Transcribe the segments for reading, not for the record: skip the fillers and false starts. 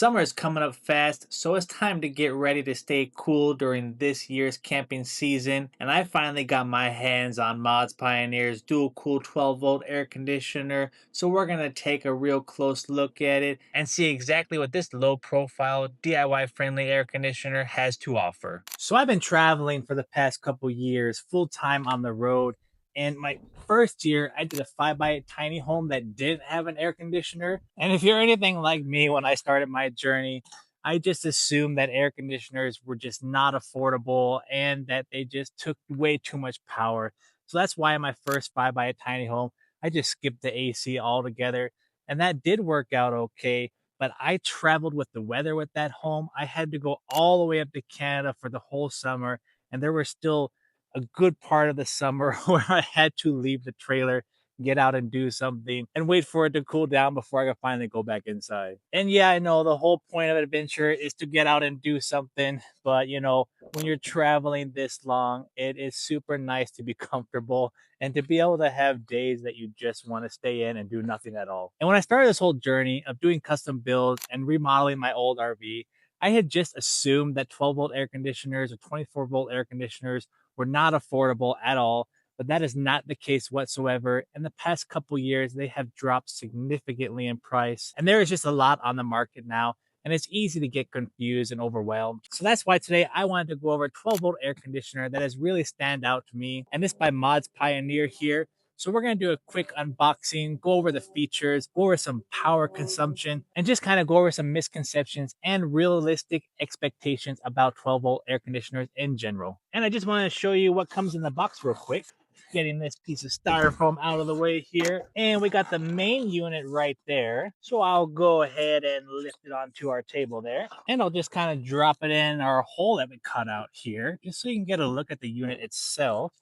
Summer is coming up fast, so it's time to get ready to stay cool during this year's camping season. And I finally got my hands on ModsPioneers DualCool 12-volt air conditioner. So we're gonna take a real close look at it and see exactly what this low-profile, DIY-friendly air conditioner has to offer. So I've been traveling for the past couple years, full time on the road. And my first year, I did a 5x8 tiny home that didn't have an air conditioner. And if you're anything like me, when I started my journey, I just assumed that air conditioners were just not affordable and that they just took way too much power. So that's why in my first 5x8 tiny home, I just skipped the AC altogether. And that did work out okay. But I traveled with the weather with that home. I had to go all the way up to Canada for the whole summer. And there were still a good part of the summer where I had to leave the trailer, get out and do something, and wait for it to cool down before I could finally go back inside. And yeah, I know the whole point of adventure is to get out and do something, but when you're traveling this long, it is super nice to be comfortable and to be able to have days that you just want to stay in and do nothing at all. And when I started this whole journey of doing custom builds and remodeling my old RV, I had just assumed that 12-volt air conditioners or 24-volt air conditioners were not affordable at all, but that is not the case whatsoever. In the past couple years, they have dropped significantly in price, and there is just a lot on the market now, and it's easy to get confused and overwhelmed. So that's why today I wanted to go over a 12-volt air conditioner that has really stand out to me, and this by Mods Pioneer here. So we're going to do a quick unboxing, go over the features, go over some power consumption, and just kind of go over some misconceptions and realistic expectations about 12-volt air conditioners in general. And I just want to show you what comes in the box real quick. Getting this piece of styrofoam out of the way here. And we got the main unit right there. So I'll go ahead and lift it onto our table there. And I'll just kind of drop it in our hole that we cut out here, just so you can get a look at the unit itself.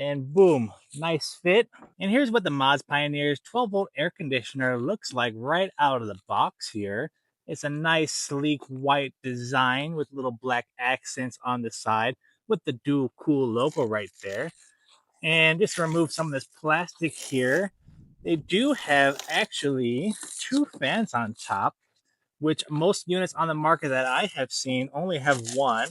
And boom, nice fit. And here's what the Mods Pioneers 12-volt air conditioner looks like right out of the box here. It's a nice sleek white design with little black accents on the side with the DualCool logo right there. And just remove some of this plastic here. They do have actually two fans on top, which most units on the market that I have seen only have one.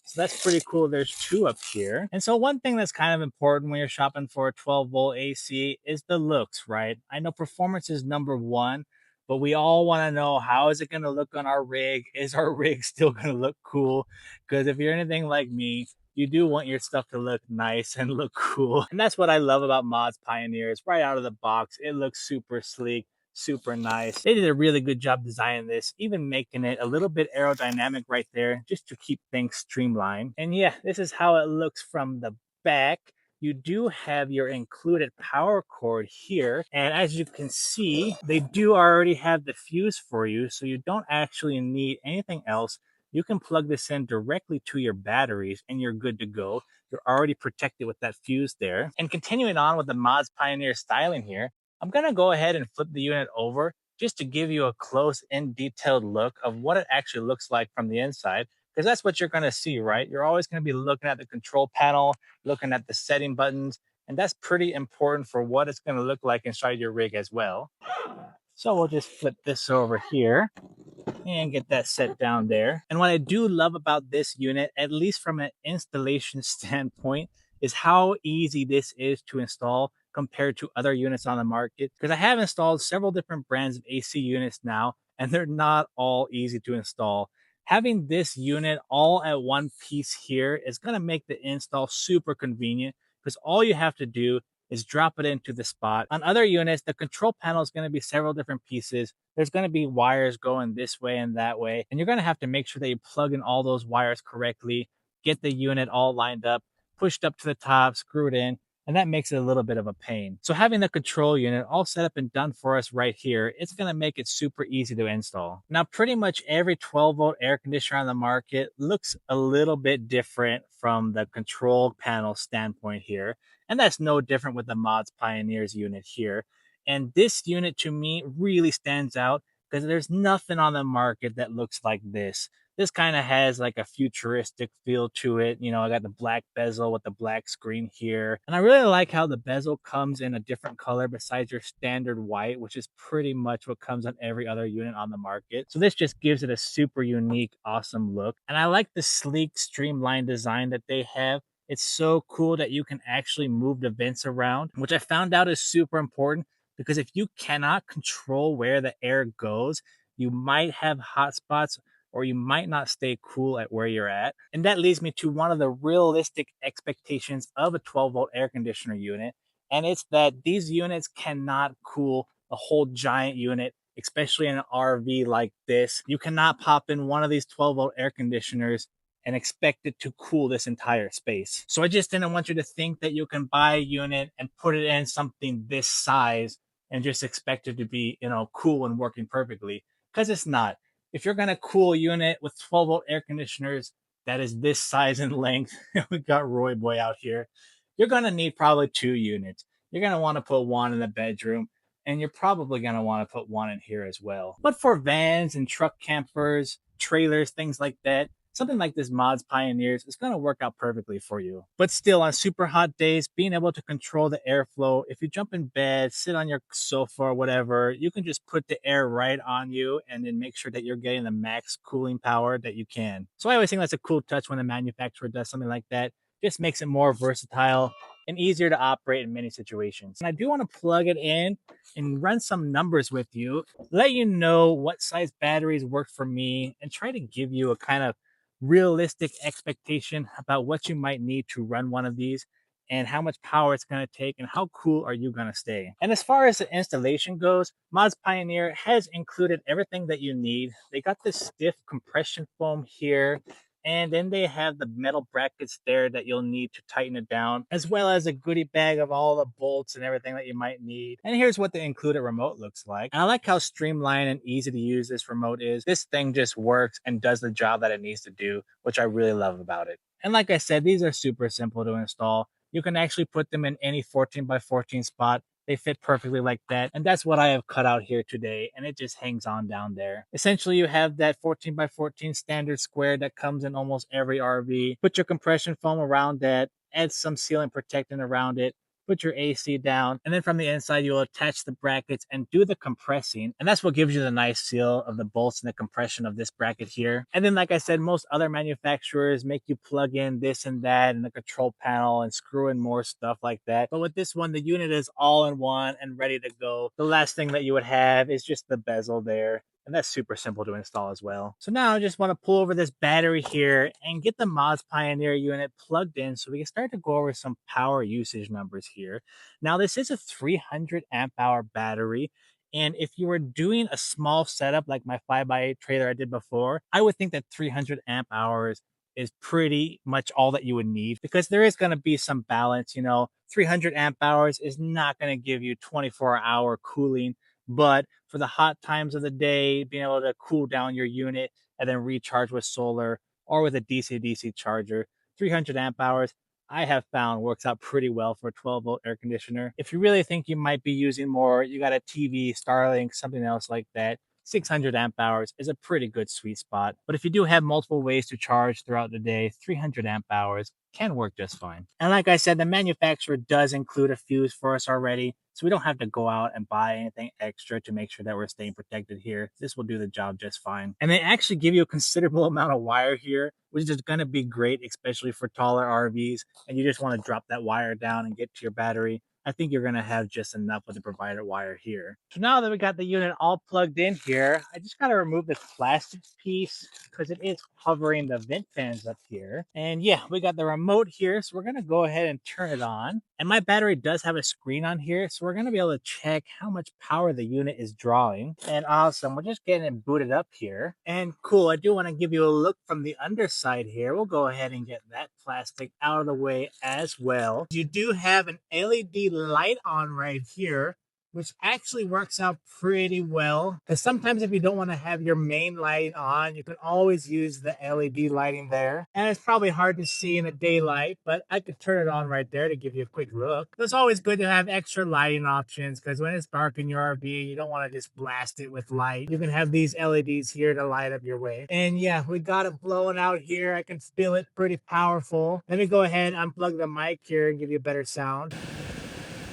So that's pretty cool. There's two up here. And so one thing that's kind of important when you're shopping for a 12-volt AC is the looks, right? I know performance is number one, but we all want to know, how is it going to look on our rig? Is our rig still going to look cool? Because if you're anything like me, you do want your stuff to look nice and look cool. And that's what I love about Mods Pioneers. Right out of the box, it looks super sleek, super nice. They did a really good job designing this, even making it a little bit aerodynamic right there just to keep things streamlined. And yeah, this is how it looks from the back. You do have your included power cord here, and as you can see, they do already have the fuse for you, so you don't actually need anything else. You can plug this in directly to your batteries and you're good to go. You're already protected with that fuse there. And continuing on with the Mods Pioneer styling here, I'm going to go ahead and flip the unit over just to give you a close and detailed look of what it actually looks like from the inside, because that's what you're going to see, right? You're always going to be looking at the control panel, looking at the setting buttons, and that's pretty important for what it's going to look like inside your rig as well. So we'll just flip this over here and get that set down there. And what I do love about this unit, at least from an installation standpoint, is how easy this is to install compared to other units on the market. Because I have installed several different brands of AC units now, and they're not all easy to install. Having this unit all at one piece here is going to make the install super convenient, because all you have to do is drop it into the spot. On other units, the control panel is going to be several different pieces. There's going to be wires going this way and that way, and you're going to have to make sure that you plug in all those wires correctly, get the unit all lined up, pushed up to the top, screwed in, and that makes it a little bit of a pain. So having the control unit all set up and done for us right here, it's going to make it super easy to install. Now, pretty much every 12-volt air conditioner on the market looks a little bit different from the control panel standpoint here. And that's no different with the Mods Pioneers unit here. And this unit to me really stands out because there's nothing on the market that looks like this. This kind of has like a futuristic feel to it. You know, I got the black bezel with the black screen here. And I really like how the bezel comes in a different color besides your standard white, which is pretty much what comes on every other unit on the market. So this just gives it a super unique, awesome look. And I like the sleek, streamlined design that they have. It's so cool that you can actually move the vents around, which I found out is super important because if you cannot control where the air goes, you might have hot spots or you might not stay cool at where you're at. And that leads me to one of the realistic expectations of a 12-volt air conditioner unit. And it's that these units cannot cool a whole giant unit, especially in an RV like this. You cannot pop in one of these 12-volt air conditioners and expect it to cool this entire space. So I just didn't want you to think that you can buy a unit and put it in something this size and just expect it to be, cool and working perfectly, because it's not. If you're gonna cool a unit with 12-volt air conditioners that is this size and length, we got Roy Boy out here, you're gonna need probably 2 units. You're gonna want to put one in the bedroom, and you're probably gonna want to put one in here as well. But for vans and truck campers, trailers, things like that, something like this Mods Pioneers is going to work out perfectly for you. But still, on super hot days, being able to control the airflow, if you jump in bed, sit on your sofa or whatever, you can just put the air right on you and then make sure that you're getting the max cooling power that you can. So I always think that's a cool touch when a manufacturer does something like that. Just makes it more versatile and easier to operate in many situations. And I do want to plug it in and run some numbers with you, let you know what size batteries work for me, and try to give you a kind of realistic expectation about what you might need to run one of these and how much power it's going to take and how cool are you going to stay. And as far as the installation goes, Mods Pioneer has included everything that you need. They got this stiff compression foam here, and then they have the metal brackets there that you'll need to tighten it down, as well as a goodie bag of all the bolts and everything that you might need. And here's what the included remote looks like. And I like how streamlined and easy to use this remote is. This thing just works and does the job that it needs to do, which I really love about it. And like I said, these are super simple to install. You can actually put them in any 14 by 14 spot. They fit perfectly like that. And that's what I have cut out here today. And it just hangs on down there. Essentially, you have that 14 by 14 standard square that comes in almost every RV. Put your compression foam around that. Add some sealant protectant around it. Put your AC down, and then from the inside, you'll attach the brackets and do the compressing. And that's what gives you the nice seal of the bolts and the compression of this bracket here. And then, like I said, most other manufacturers make you plug in this and that and the control panel and screw in more stuff like that. But with this one, the unit is all in one and ready to go. The last thing that you would have is just the bezel there. And that's super simple to install as well. So now I just want to pull over this battery here and get the Mods Pioneer unit plugged in so we can start to go over some power usage numbers here. Now this is a 300 amp hour battery. And if you were doing a small setup like my 5x8 trailer I did before, I would think that 300 amp hours is pretty much all that you would need, because there is going to be some balance. 300 amp hours is not going to give you 24-hour cooling, but for the hot times of the day, being able to cool down your unit and then recharge with solar or with a DC-DC charger, 300 amp hours, I have found works out pretty well for a 12-volt air conditioner. If you really think you might be using more, you got a TV, Starlink, something else like that, 600 amp hours is a pretty good sweet spot. But if you do have multiple ways to charge throughout the day, 300 amp hours can work just fine. And like I said, the manufacturer does include a fuse for us already, so we don't have to go out and buy anything extra to make sure that we're staying protected here. This will do the job just fine. And they actually give you a considerable amount of wire here, which is going to be great, especially for taller RVs, and you just want to drop that wire down and get to your battery. I think you're going to have just enough with the provided wire here. So now that we got the unit all plugged in here, I just got to remove this plastic piece because it is covering the vent fans up here. And yeah, we got the remote here, so we're going to go ahead and turn it on. And my battery does have a screen on here, so we're going to be able to check how much power the unit is drawing. And awesome, we're just getting it booted up here. And cool, I do want to give you a look from the underside here. We'll go ahead and get that plastic out of the way as well. You do have an LED light on right here, which actually works out pretty well. Because sometimes if you don't want to have your main light on, you can always use the LED lighting there. And it's probably hard to see in the daylight, but I could turn it on right there to give you a quick look. It's always good to have extra lighting options because when it's dark in your RV, you don't want to just blast it with light. You can have these LEDs here to light up your way. And yeah, we got it blowing out here. I can feel it pretty powerful. Let me go ahead and unplug the mic here and give you a better sound.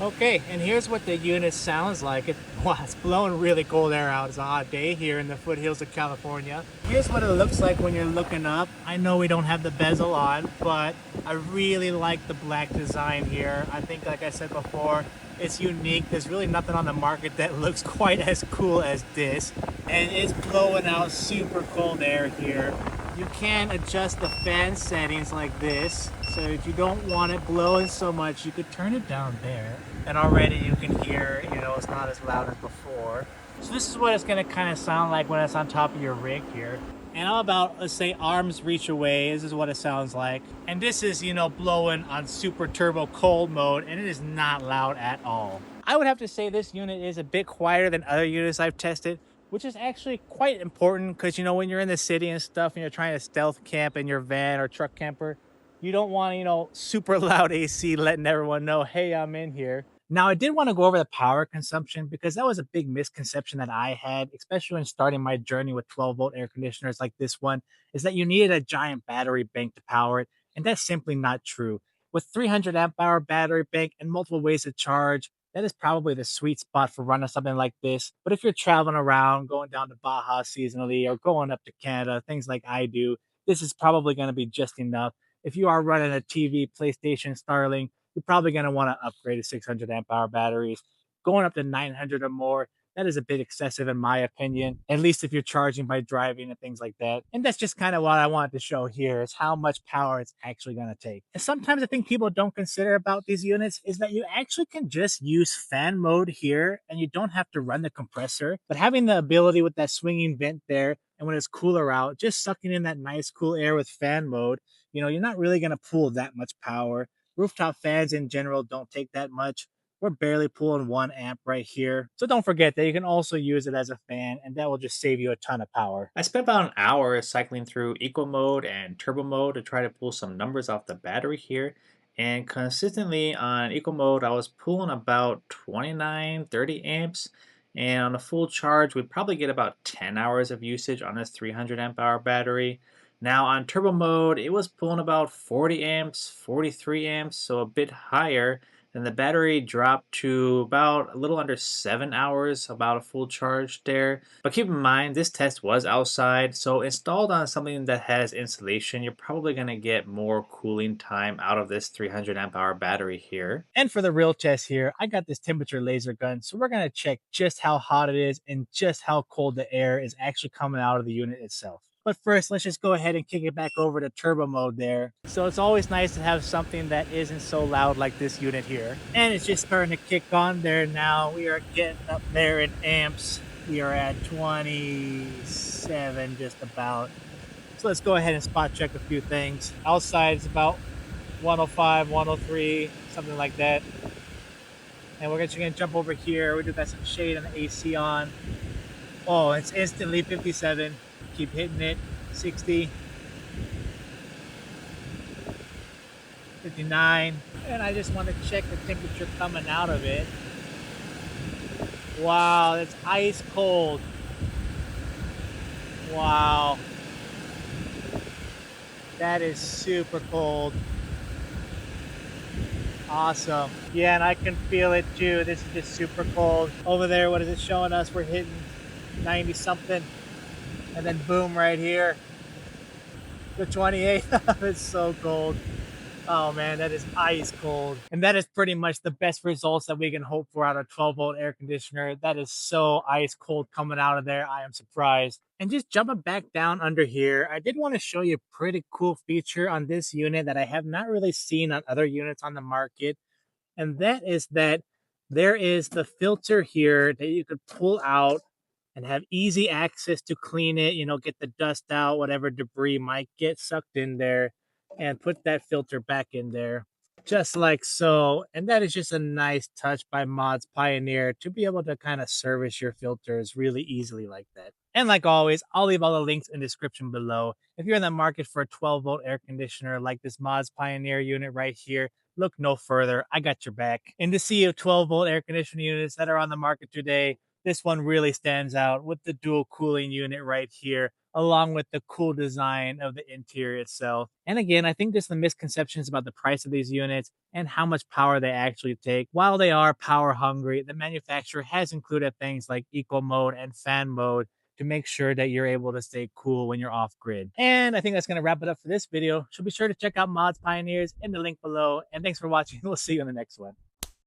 Okay, and here's what the unit sounds like. Wow, it's blowing really cold air out. It's a hot day here in the foothills of California. Here's what it looks like when you're looking up. I know we don't have the bezel on, but I really like the black design here. I think, like I said before, it's unique. There's really nothing on the market that looks quite as cool as this. And it's blowing out super cold air here. You can adjust the fan settings like this. So if you don't want it blowing so much, you could turn it down there. And already you can hear, it's not as loud as before. So this is what it's gonna kind of sound like when it's on top of your rig here. And I'm about, let's say, arm's reach away. This is what it sounds like. And this is, blowing on super turbo cold mode, and it is not loud at all. I would have to say this unit is a bit quieter than other units I've tested, which is actually quite important because, when you're in the city and stuff and you're trying to stealth camp in your van or truck camper, you don't want, super loud AC letting everyone know, hey, I'm in here. Now, I did want to go over the power consumption because that was a big misconception that I had, especially when starting my journey with 12-volt air conditioners like this one, is that you needed a giant battery bank to power it. And that's simply not true. With 300 amp hour battery bank and multiple ways to charge, that is probably the sweet spot for running something like this. But if you're traveling around, going down to Baja seasonally or going up to Canada, things like I do, this is probably going to be just enough. If you are running a TV, PlayStation, Starlink, you're probably going to want to upgrade to 600 amp hour batteries. Going up to 900 or more, that is a bit excessive in my opinion, at least if you're charging by driving and things like that. And that's just kind of what I wanted to show here is how much power it's actually going to take. And sometimes I think people don't consider about these units is that you actually can just use fan mode here and you don't have to run the compressor. But having the ability with that swinging vent there and when it's cooler out, just sucking in that nice cool air with fan mode, you're not really going to pull that much power. Rooftop fans in general don't take that much. We're barely pulling 1 amp right here. So don't forget that you can also use it as a fan and that will just save you a ton of power. I spent about an hour cycling through eco mode and turbo mode to try to pull some numbers off the battery here. And consistently on eco mode, I was pulling about 29, 30 amps. And on a full charge, we'd probably get about 10 hours of usage on this 300 amp hour battery. Now on turbo mode, it was pulling about 40 amps, 43 amps, so a bit higher. Then the battery dropped to about a little under 7 hours, about a full charge there. But keep in mind, this test was outside, so installed on something that has insulation, you're probably going to get more cooling time out of this 300 amp hour battery here. And for the real test here, I got this temperature laser gun. So we're going to check just how hot it is and just how cold the air is actually coming out of the unit itself. But first, let's just go ahead and kick it back over to turbo mode there. So it's always nice to have something that isn't so loud like this unit here. And it's just starting to kick on there now. We are getting up there in amps. We are at 27 just about. So let's go ahead and spot check a few things. Outside it's about 105, 103, something like that. And we're just gonna jump over here. We do got some shade and the AC on. Oh, it's instantly 57. Keep hitting it. 60, 59. And I just want to check the temperature coming out of it. Wow, that's ice cold. Wow. That is super cold. Awesome. Yeah, and I can feel it too. This is just super cold. Over there, what is it showing us? We're hitting 90 something. And then boom, right here. The 28. It's so cold. Oh man, that is ice cold. And that is pretty much the best results that we can hope for out of 12-volt air conditioner. That is so ice cold coming out of there. I am surprised. And just jumping back down under here, I did want to show you a pretty cool feature on this unit that I have not really seen on other units on the market. And that is that there is the filter here that you could pull out and have easy access to clean it, get the dust out, whatever debris might get sucked in there, and put that filter back in there. just like so. And that is just a nice touch by Mods Pioneer to be able to kind of service your filters really easily like that. And like always, I'll leave all the links in the description below. If you're in the market for a 12-volt air conditioner like this Mods Pioneer unit right here, look no further. I got your back. In the sea of 12-volt air conditioning units that are on the market today, this one really stands out with the dual cooling unit right here, along with the cool design of the interior itself. And again, I think there's some misconceptions about the price of these units and how much power they actually take. While they are power hungry, the manufacturer has included things like eco mode and fan mode to make sure that you're able to stay cool when you're off grid. And I think that's going to wrap it up for this video. So be sure to check out Mods Pioneers in the link below. And thanks for watching. We'll see you in the next one.